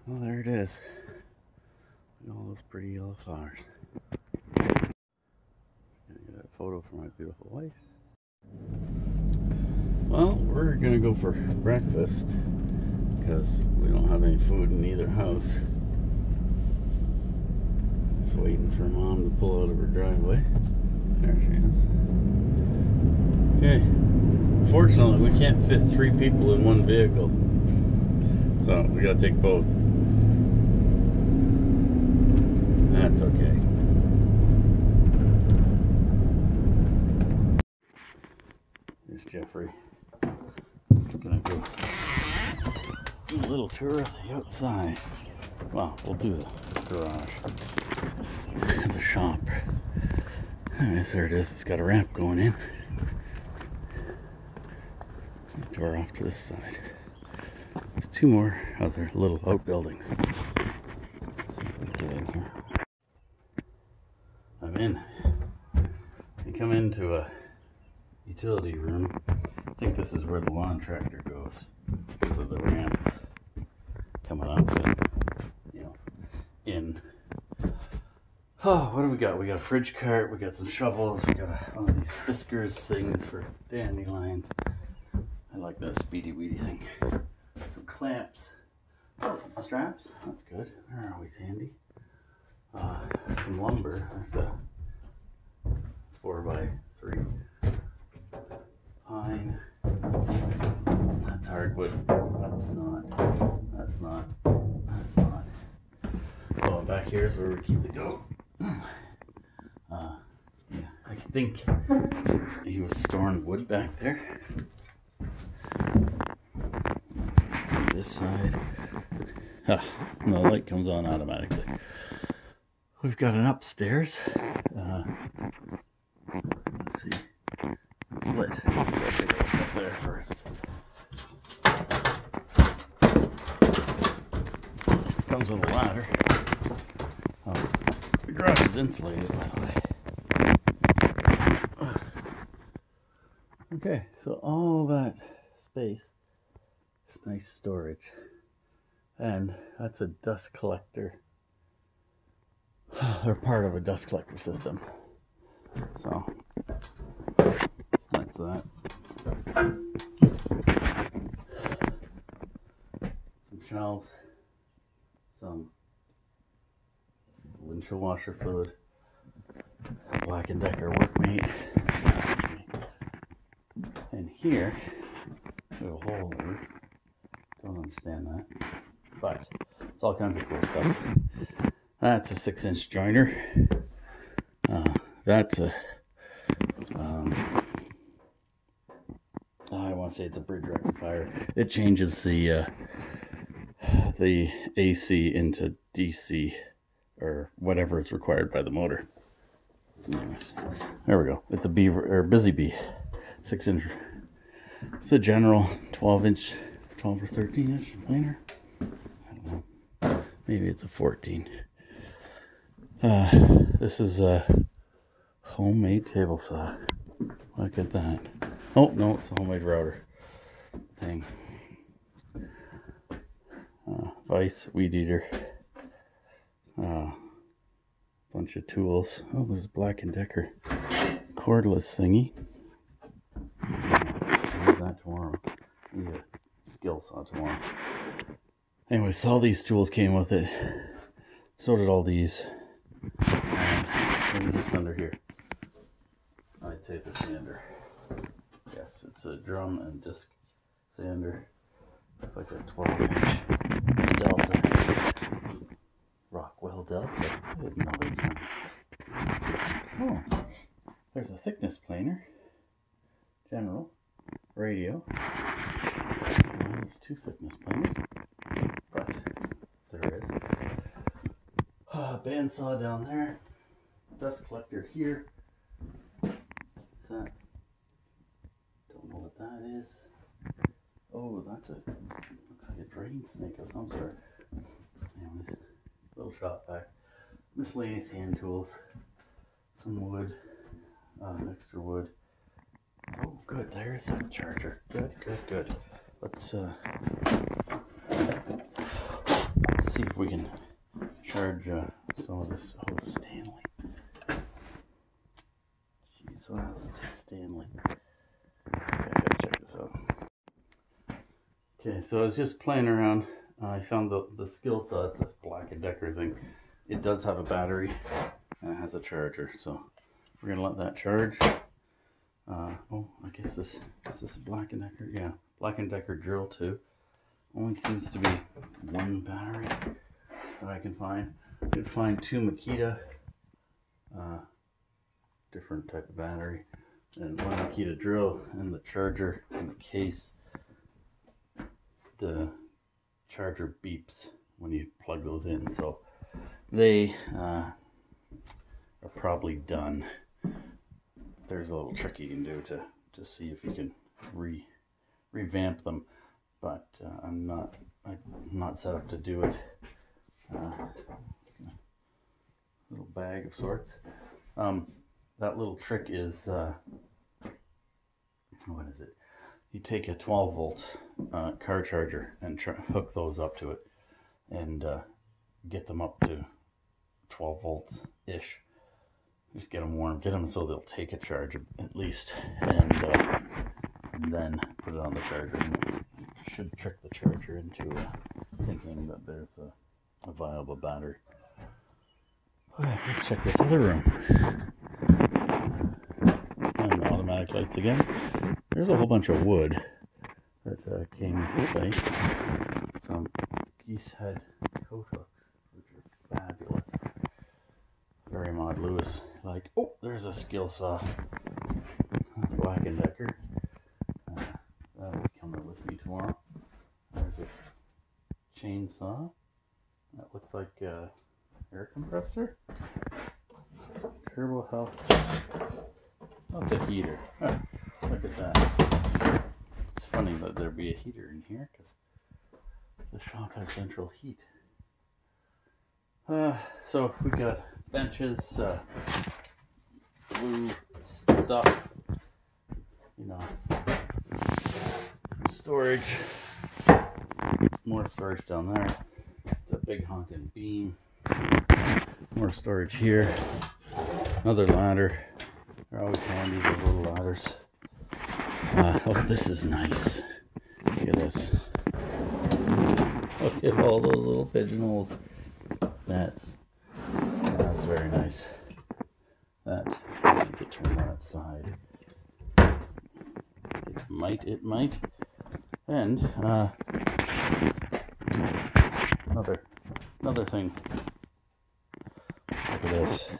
Well, there it is. All those pretty yellow flowers. Gonna get a photo for my beautiful wife. Well, we're gonna go for breakfast because we don't have any food in either house. Just waiting for Mom to pull out of her driveway. There she is. Okay. Fortunately, we can't fit 3 people in one vehicle, so we gotta take both. That's okay. Here's Jeffrey. Gonna go do a little tour of the outside. Well, we'll do the garage, the shop. Anyways, there it is. It's got a ramp going in. Door off to this side. There's 2 more other little outbuildings. Let's see if we can get in here. I'm in. You come into a utility room. I think this is where the lawn tractor goes because of the ramp coming up and, in. Oh, what do we got? We got a fridge cart, we got some shovels, we got one of these Fiskars things for dandelions. I like that speedy weedy thing. Some clamps. Oh, some straps. That's good. They're always handy. Some lumber. There's a 4x3 pine. That's hardwood. That's not. That's not. That's not. Oh, back here is where we keep the goat. Yeah, I think he was storing wood back there. Let's see this side. The light comes on automatically. We've got an upstairs. Let's see. It's lit. Let's go take a look up there first. Comes with a ladder. The garage is insulated, by the way. Okay, so all that space is nice storage. And that's a dust collector. They're part of a dust collector system. So that's that. Some shelves. Some windshield washer fluid. Black & Decker Workmate. And here, we have a hole in the roof. Don't understand that. But it's all kinds of cool stuff. That's a 6-inch joiner. That's a, I want to say it's a bridge rectifier. It changes the AC into DC or whatever is required by the motor. Anyways, there we go. It's a Busy Bee, 6-inch. It's a general 12-inch, 12 or 13-inch planer. I don't know. Maybe it's a 14. This is a homemade table saw. Look at that. Oh, no, it's a homemade router thing. Vise, weed eater. Bunch of tools. Oh, there's a Black & Decker cordless thingy. I'll use that tomorrow. Need a skill saw tomorrow. Anyways, all these tools came with it. So did all these. What is it under here? I'd say it's a sander. Yes, it's a drum and disc sander. Looks like a 12-inch Delta. Rockwell Delta. I didn't know there's one. Oh, there's a thickness planer. General. Radio. There's 2 thickness planers. But there is. Bandsaw down there. Dust collector here. What's that? Don't know what that is. Oh, that's looks like a drain snake of some sort. Anyways, little shop vac. Miscellaneous hand tools. Some wood. Extra wood. Oh, good. There's that charger. Good. Let's see if we can charge some of this. Oh, Stanley. Jeez, what else? Stanley. Okay, I gotta check this out. Okay, so I was just playing around. I found the skill saw. It's a Black & Decker thing. It does have a battery and it has a charger, so we're gonna let that charge. Oh, I guess this is this Black & Decker. Yeah, Black & Decker drill 2. Only seems to be one battery that I can find. I could find 2 Makita, different type of battery, and 1 Makita drill, and the charger in the case. The charger beeps when you plug those in, so they are probably done. There's a little trick you can do to see if you can revamp them, but I'm not set up to do it. Little bag of sorts. That little trick is what is it? You take a 12 volt car charger and hook those up to it, and get them up to 12 volts ish. Just get them warm, get them so they'll take a charge at least, and then put it on the charger. And it should trick the charger into thinking that there's a viable battery. Okay, let's check this other room. And the automatic lights again. There's a whole bunch of wood that came into place. Some geese head coat hooks, which are fabulous. Very Maud Lewis like. Oh, there's a skill saw. Black & Decker. That'll be coming with me tomorrow. There's a chainsaw. That looks like air compressor. Turbo health. Oh, it's a heater. Huh, look at that. It's funny that there'd be a heater in here because the shop has central heat. So we got benches, blue stuff, you know, some storage, more storage down there. It's a big honking beam. More storage here. Another ladder. They're always handy, those little ladders. Oh, this is nice. Look at this. Look at all those little pigeonholes. That's very nice. That, I could turn that side. It might. And another thing. Look at this.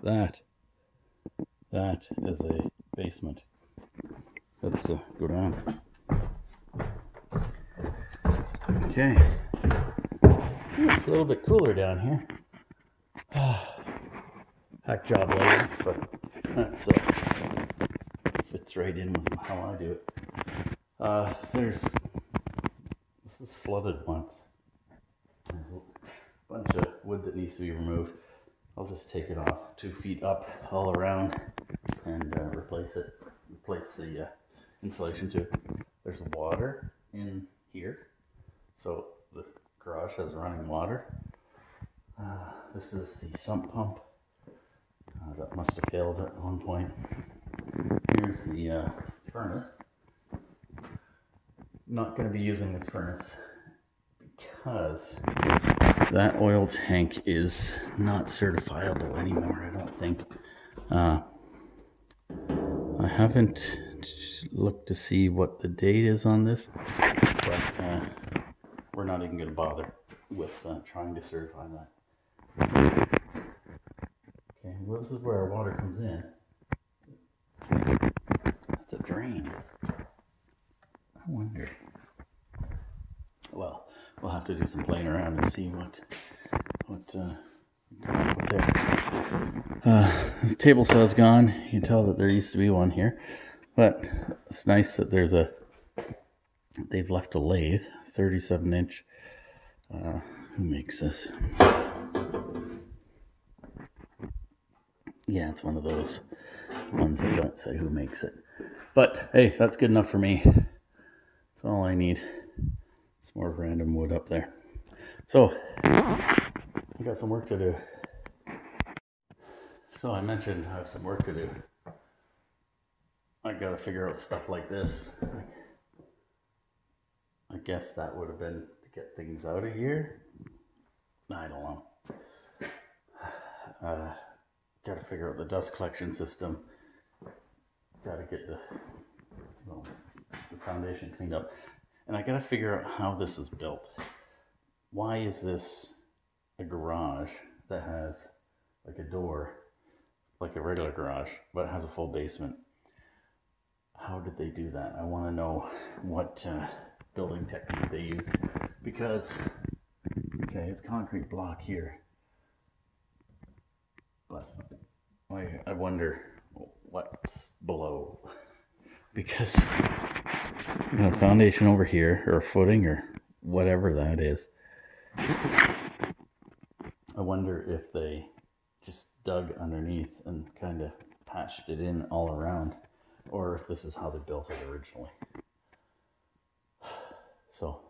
That is a basement. Let's go down. Okay. A little bit cooler down here. Hack job later, but that's fits right in with how I do it. This is flooded once. There's a bunch of wood that needs to be removed. I'll just take it off 2 feet up all around and replace the insulation to it. There's water in here, so the garage has running water. This is the sump pump that must have failed at one point. Here's the furnace. Not going to be using this furnace because that oil tank is not certifiable anymore, I don't think. I haven't looked to see what the date is on this, but we're not even going to bother with trying to certify that. Okay, well, this is where our water comes in. That's a drain. I wonder. Well, we'll have to do some playing around and see what we come up with there. The table saw's gone. You can tell that there used to be one here, but it's nice that they've left a lathe, 37-inch. Who makes this? Yeah, it's one of those ones that don't say who makes it. But hey, that's good enough for me. That's all I need. It's more random wood up there. So I got some work to do. So I mentioned I have some work to do. I gotta figure out stuff like this. I guess that would have been to get things out of here. I don't know. Gotta figure out the dust collection system. Gotta get the foundation cleaned up. And I gotta figure out how this is built. Why is this a garage that has like a door, like a regular garage, but has a full basement? How did they do that? I want to know what building technique they use, because okay, it's concrete block here, but I wonder what's below, because you know, foundation over here, or footing, or whatever that is. I wonder if they just dug underneath and kind of patched it in all around, or if this is how they built it originally. So,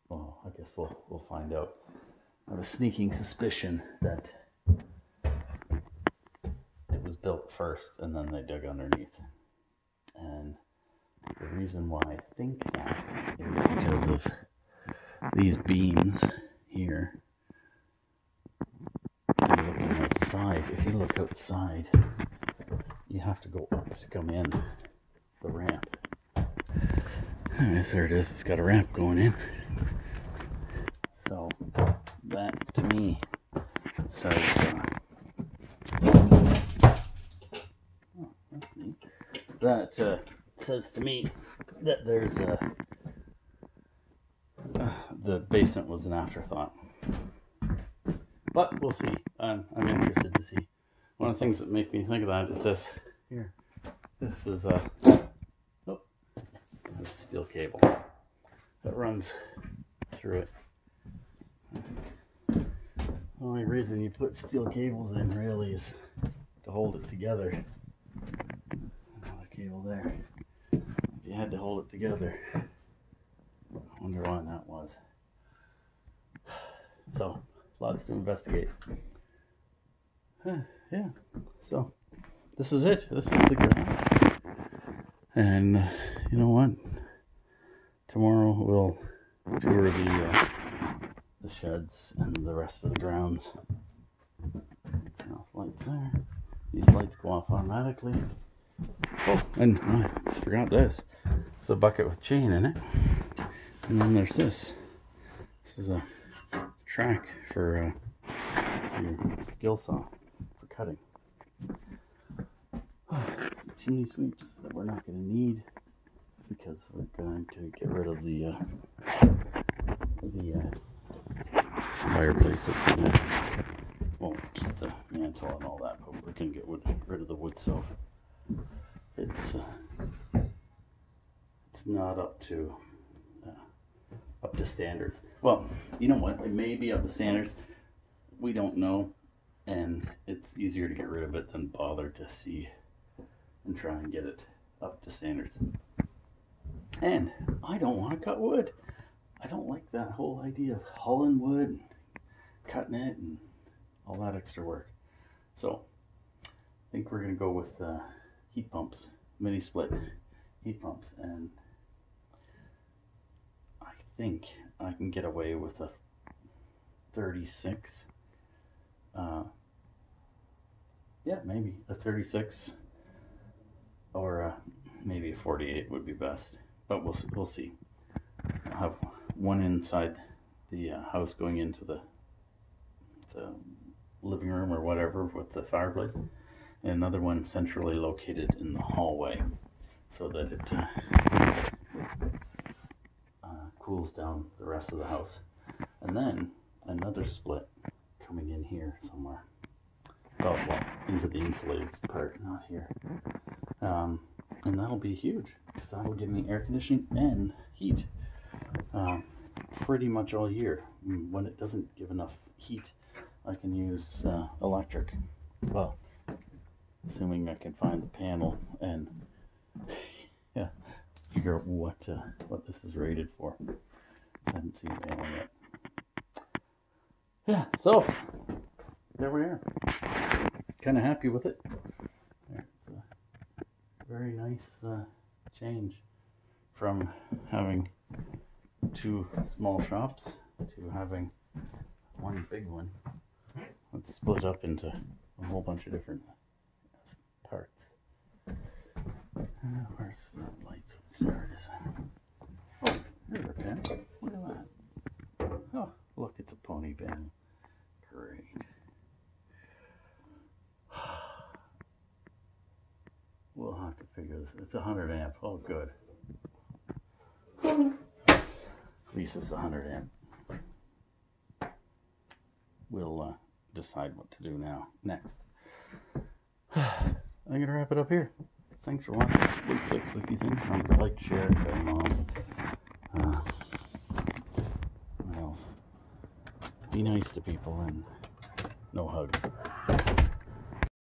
well, I guess we'll find out. I have a sneaking suspicion that it was built first and then they dug underneath. And the reason why I think that is because of these beams here. You're looking outside. If you look outside, you have to go up to come in the ramp. Anyways, there it is. It's got a ramp going in. So that to me says says to me that there's the basement was an afterthought. But we'll see. I'm interested to see. One of the things that make me think of that is this here. This is a steel cable that runs through it. The only reason you put steel cables in really is to hold it together. Another cable there. If you had to hold it together, I wonder why that was. So, lots to investigate. Yeah, so this is it. This is the garage. And you know what? Tomorrow we'll tour the sheds and the rest of the grounds. Turn off lights there. These lights go off automatically. Oh, and I forgot this. It's a bucket with chain in it. And then there's this. This is a track for your skill saw for cutting. Chimney sweeps that we're not going to need because we're going to get rid of the fireplace that's in there. Won't keep the mantle and all that, but we're going to get rid of the wood stove. It's not up to standards. Well, you know what? It may be up to standards. We don't know, and it's easier to get rid of it than bother to see and try and get it up to standards. And I don't want to cut wood. I don't like that whole idea of hauling wood and cutting it and all that extra work. So I think we're going to go with heat pumps, mini split heat pumps, and I think I can get away with a 36. Yeah, maybe a 36. Or maybe a 48 would be best, but we'll see. I'll have one inside the house going into the living room or whatever with the fireplace, and another one centrally located in the hallway, so that it cools down the rest of the house. And then another split coming in here somewhere. Oh, well, into the insulated part, not here. And that'll be huge, because that'll give me air conditioning and heat pretty much all year. When it doesn't give enough heat, I can use electric. Well, assuming I can find the panel and yeah, figure out what this is rated for. I haven't seen the panel yet. Yeah, so there we are. Kind of happy with it. It's a very nice change from having 2 small shops to having one big one. It's split up into a whole bunch of different parts. Where's the light switch? There it is. Oh, there's our pen. Look at that. Oh, look, it's a pony pen. Great. We'll have to figure this. It's 100 amp. Oh, good. At least it's 100 amp. We'll decide what to do now. Next. I'm going to wrap it up here. Thanks for watching. Please click clicky thing. Remember to like, share, tell your mom. What else? Be nice to people and no hugs.